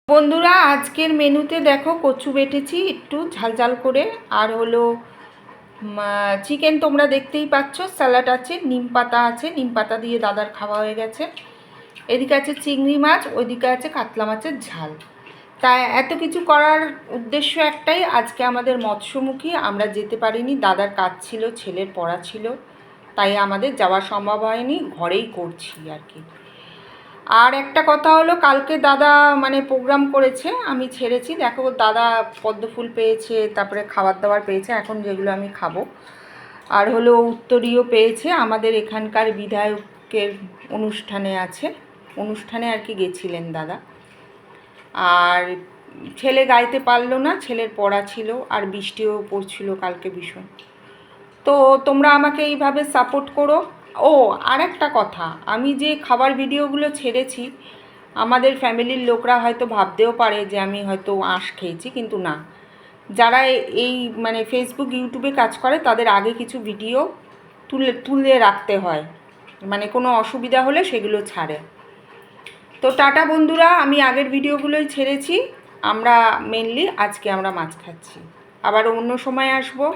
বন্ধুরা, আজকের মেনুতে দেখো কচু বেটেছি একটু ঝাল ঝাল করে, আর হলো চিকেন তোমরা দেখতেই পাচ্ছ, স্যালাড আছে, নিম পাতা আছে, নিম পাতা দিয়ে দাদার খাওয়া হয়ে গেছে। এদিকে আছে চিংড়ি মাছ, ওইদিকে আছে কাতলা মাছের ঝাল। তাই এত কিছু করার উদ্দেশ্য একটাই, আজকে আমাদের মৎস্যমুখী, আমরা যেতে পারিনি, দাদার কাজ ছিল, ছেলের পড়া ছিল, তাই আমাদের যাওয়া সম্ভব হয়নি, ঘরেই করছি আর কি। আর একটা কথা হলো, কালকে দাদা প্রোগ্রাম করেছে, আমি ছেড়েছি, দেখো দাদা পদ্মফুল পেয়েছে, তারপরে খাবার দাবার পেয়েছে, এখন যেগুলো আমি খাবো। আর হলো উত্তরীয় পেয়েছে, আমাদের এখানকার বিধায়কের অনুষ্ঠানে আছে, অনুষ্ঠানে আর কি গেছিলেন দাদা। আর ছেলে গাইতে পারলো না, ছেলের পড়া ছিল, আর বৃষ্টিও পড়ছিল কালকে ভীষণ। তো তোমরা আমাকে এইভাবে সাপোর্ট করো। ও আর একটা কথা, আমি যে খাবার ভিডিওগুলো ছেড়েছি, আমাদের ফ্যামিলির লোকরা হয়তো ভাবতেও পারে যে আমি হয়তো আঁশ খেয়েছি, কিন্তু না। যারা এই ফেসবুক ইউটিউবে কাজ করে, তাদের আগে কিছু ভিডিও তুলে রাখতে হয়, কোনো অসুবিধা হলে সেগুলো ছাড়ে। তো টাটা বন্ধুরা, আমি আগের ভিডিওগুলোই ছেড়েছি, আমরা মেনলি আজকে আমরা মাছ খাচ্ছি, আবার অন্য সময় আসবো।